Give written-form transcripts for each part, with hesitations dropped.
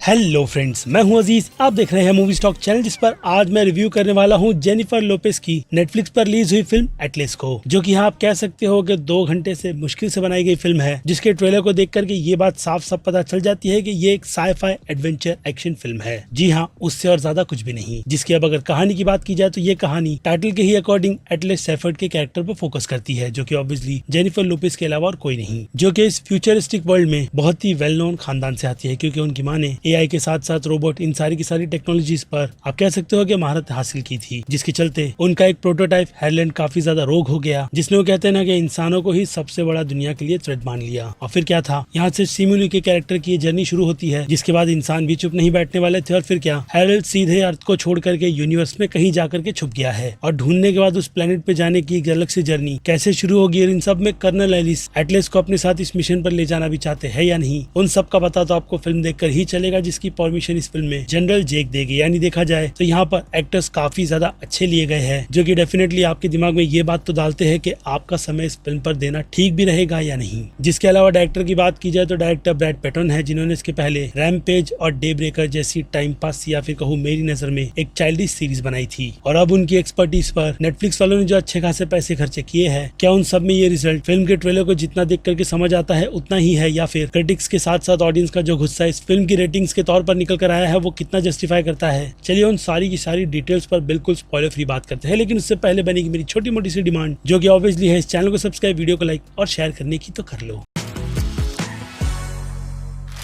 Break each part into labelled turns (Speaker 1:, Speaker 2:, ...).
Speaker 1: Hello friends, मैं हूं अजीज। आप देख रहे हैं मूवी स्टॉक चैनल, जिस पर आज मैं रिव्यू करने वाला हूं जेनिफर लोपेज की नेटफ्लिक्स पर रिलीज हुई फिल्म एटलेस को, जो कि आप कह सकते हो कि 2 घंटे से मुश्किल से बनाई गई फिल्म है, जिसके ट्रेलर को देख करके ये बात साफ साफ पता चल जाती है कि ये एक साई-फाई एडवेंचर एक्शन फिल्म है। जी हाँ, उससे और ज्यादा कुछ भी नहीं। जिसकी अब अगर कहानी की बात की जाए तो ये कहानी टाइटल के ही अकॉर्डिंग एटलेस सेफर्ड के कैरेक्टर पर फोकस करती है, जो की ऑब्वियसली जेनिफर लोपेज के अलावा और कोई नहीं, जो की इस फ्यूचरिस्टिक वर्ल्ड में बहुत ही वेल नोन खानदान से आती है, क्योंकि उनकी माँ ने एआई के साथ साथ रोबोट, इन सारी की सारी टेक्नोलॉजीज पर आप कह सकते हो कि महारत हासिल की थी, जिसके चलते उनका एक प्रोटोटाइप हेरलैंड काफी ज्यादा रोग हो गया, जिसने वो कहते हैं ना कि इंसानों को ही सबसे बड़ा दुनिया के लिए थ्रेट मान लिया। और फिर क्या था, यहाँ से सिमुली के कैरेक्टर की जर्नी शुरू होती है, जिसके बाद इंसान भी चुप नहीं बैठने वाले थे। और फिर क्या, हेरल्ड सीधे अर्थ को छोड़ करके यूनिवर्स में कहीं जाकर के छुप गया है, और ढूंढने के बाद उस प्लेनेट पे जाने की एक अलग से जर्नी कैसे शुरू होगी, और इन सब में कर्नल एलिस एटलेस को अपने साथ इस मिशन पर ले जाना भी चाहते हैं या नहीं, उन सब का पता तो आपको फिल्म देखकर ही चलेगा, जिसकी परमिशन इस फिल्म में जनरल जेक देगी। यानी देखा जाए तो यहाँ पर एक्टर्स काफी ज्यादा अच्छे लिए गए हैं, जो कि डेफिनेटली आपके दिमाग में ये बात तो डालते हैं कि आपका समय इस फिल्म पर देना ठीक भी रहेगा या नहीं। जिसके अलावा डायरेक्टर की बात की जाए तो डायरेक्टर ब्रैड पैटन है, जिन्होंने इसके पहले रैमपेज और डे ब्रेकर जैसी टाइम पास या फिर कहूँ मेरी नजर में एक चाइल्डिश सीरीज बनाई थी। और अब उनकी एक्सपर्टीज पर नेटफ्लिक्स वालों ने जो अच्छे खासे पैसे खर्चे किए हैं, क्या उन सब में ये रिजल्ट फिल्म के ट्रेलर को जितना देख करके समझ आता है उतना ही है, या फिर क्रिटिक्स के साथ साथ ऑडियंस का जो गुस्सा इस फिल्म की रेटिंग्स के तौर पर निकल कर आया है वो कितना जस्टिफाई करता है। चलिए उन सारी की सारी डिटेल्स पर बिल्कुल स्पॉइलर फ्री बात करते हैं, लेकिन उससे पहले बनेगी मेरी छोटी मोटी सी डिमांड, जो कि ऑब्वियसली है इस चैनल को सब्सक्राइब, वीडियो को लाइक और शेयर करने की तो कर लो।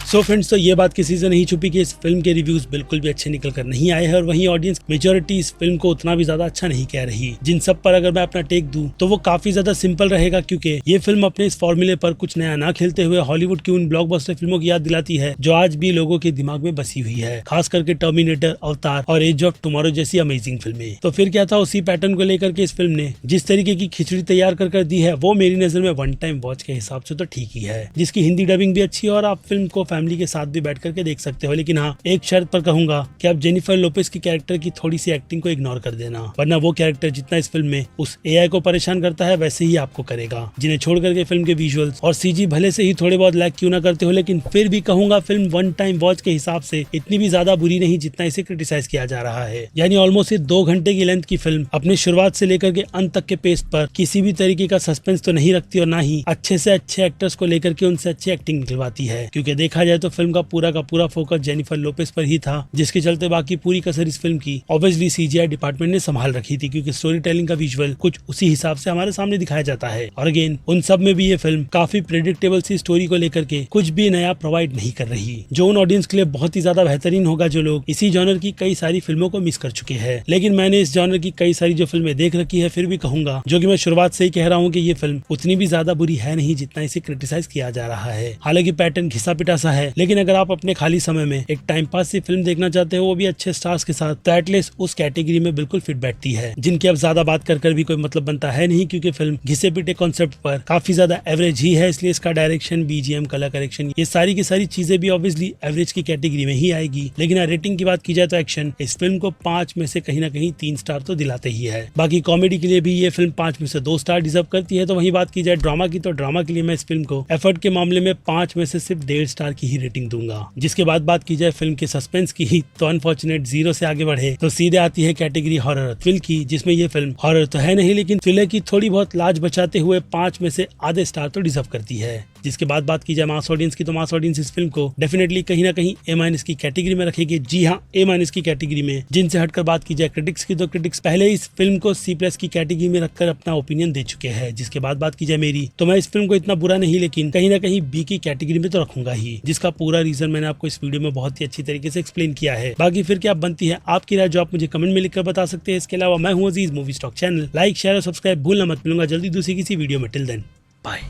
Speaker 1: सो फ्रेंड्स, तो ये बात किसी से नहीं छुपी कि इस फिल्म के रिव्यूज बिल्कुल भी अच्छे निकल कर नहीं आए हैं, और वहीं ऑडियंस मेजोरिटी इस फिल्म को उतना भी ज्यादा अच्छा नहीं कह रही। जिन सब पर अगर मैं अपना टेक दूं तो वो काफी ज्यादा सिंपल रहेगा, क्योंकि ये फिल्म अपने इस फॉर्मूले पर कुछ नया ना खेलते हुए हॉलीवुड की उन ब्लॉकबस्टर फिल्मों की याद दिलाती है जो आज भी लोगों के दिमाग में बसी हुई है, खास करके टर्मिनेटर, अवतार और एज ऑफ टुमारो जैसी अमेजिंग फिल्में। तो फिर क्या था, उसी पैटर्न को लेकर के इस फिल्म ने जिस तरीके की खिचड़ी तैयार कर दी है, वो मेरी नजर में वन टाइम वॉच के हिसाब से तो ठीक ही है, जिसकी हिंदी डबिंग भी अच्छी है और आप फिल्म को फैमिली के साथ भी करके देख सकते हो। लेकिन हाँ, एक शर्त पर कहूंगा कि आप जेनिफर लोपेज की कैरेक्टर की थोड़ी सी एक्टिंग को इग्नोर कर देना, वरना वो कैरेक्टर जितना इस फिल्म में उस एआई को परेशान करता है वैसे ही आपको करेगा, जिन्हें छोड़ करके फिल्म के विजुअल्स और सीजी भले से ही थोड़े बहुत लैग क्यों ना करते हो, लेकिन फिर भी कहूंगा फिल्म वन टाइम वॉच के हिसाब से इतनी भी ज्यादा बुरी नहीं जितना इसे क्रिटिसाइज किया जा रहा है। यानी ऑलमोस्ट 2 घंटे की लेंथ की फिल्म अपनी शुरुआत से लेकर के अंत तक के पेस पर किसी भी तरीके का सस्पेंस तो नहीं रखती, और ना ही अच्छे से अच्छे एक्टर्स को लेकर के उनसे अच्छी एक्टिंग निकलवाती है, क्योंकि देखा जाए तो फिल्म का पूरा फोकस जेनिफर लोपेज पर ही था, जिसके चलते बाकी पूरी कसर इस फिल्म की ऑब्वियसली सीजीआई डिपार्टमेंट ने संभाल रखी थी, क्योंकि स्टोरी टेलिंग का विजुअल कुछ उसी हिसाब से हमारे सामने दिखाया जाता है। और अगेन उन सब में भी ये फिल्म काफी प्रेडिक्टेबल सी स्टोरी को लेकर के कुछ भी नया प्रोवाइड नहीं कर रही, जो उन ऑडियंस के लिए बहुत ही ज्यादा बेहतरीन होगा जो लोग इसी जॉनर की कई सारी फिल्मों को मिस कर चुके हैं। लेकिन मैंने इस जॉनर की कई सारी जो फिल्में देख रखी है, फिर भी कहूंगा, जो कि मैं शुरुआत से ही कह रहा हूँ कि ये फिल्म उतनी भी ज्यादा बुरी है नहीं जितना इसे क्रिटिसाइज किया जा रहा है। हालांकि पैटर्न घिसा पिटा सा है, लेकिन अगर आप अपने खाली समय में एक टाइम पास सी फिल्म देखना चाहते हो, वो भी अच्छे स्टार्स के साथ, तो एटलीस्ट उस कैटेगरी में बिल्कुल फिट बैठती है, जिनकी अब ज्यादा बात कर भी कोई मतलब बनता है नहीं, क्योंकि फिल्म घिसे पिटे कॉन्सेप्ट पर काफी ज्यादा एवरेज ही है। इसलिए इसका डायरेक्शन, बीजीएम, कलर करेक्शन, ये सारी की सारी चीजें भी ऑब्वियसली एवरेज की कैटेगरी में ही आएगी। लेकिन रेटिंग की बात की जाए तो एक्शन इस फिल्म को 5 में से कहीं ना कहीं 3 स्टार तो दिलाते ही है। बाकी कॉमेडी के लिए भी ये फिल्म 5 में से 2 स्टार डिजर्व करती है। तो वही बात की जाए ड्रामा की, तो ड्रामा के लिए मैं इस फिल्म को एफर्ट के मामले में 5 में से सिर्फ 1.5 स्टार की ही रेटिंग दूंगा। जिसके बाद बात की जाए फिल्म के सस्पेंस की, तो अनफॉर्चुनेट 0 से आगे बढ़े तो सीधे आती है कैटेगरी हॉरर थ्रिल की, जिसमें ये फिल्म हॉरर तो है नहीं, लेकिन थ्रिलर की थोड़ी बहुत लाज बचाते हुए 5 में से आधे स्टार तो डिजर्व करती है। जिसके बाद बात की जाए मास ऑडियंस की, तो मास ऑडियंस इस फिल्म को डेफिनेटली कहीं ना कहीं A- की कैटेगरी में रखेगी। जी हाँ, A- की कैटेगरी में। जिनसे हटकर बात की जाए क्रिटिक्स की, तो क्रिटिक्स पहले इस फिल्म को C+ की कैटेगरी में रखकर अपना ओपिनियन दे चुके हैं। जिसके बाद बात की जाए मेरी, तो मैं इस फिल्म को इतना बुरा नहीं, लेकिन कहीं ना कहीं B की कैटेगरी में तो रखूंगा ही, जिसका पूरा रीजन मैंने आपको इस वीडियो में बहुत ही अच्छी तरीके से एक्सप्लेन किया है। बाकी फिर क्या बनती है आपकी राय, जो आप मुझे कमेंट में लिखकर बता सकते हैं। इसके अलावा मैं हूँ Aziz, movie stock channel like, share और सब्सक्राइब भूलना मत। मिलूंगा जल्दी दूसरी किसी वीडियो में। Till then, bye.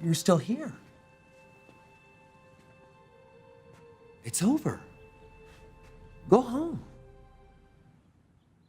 Speaker 2: You're still here. It's over. Go home.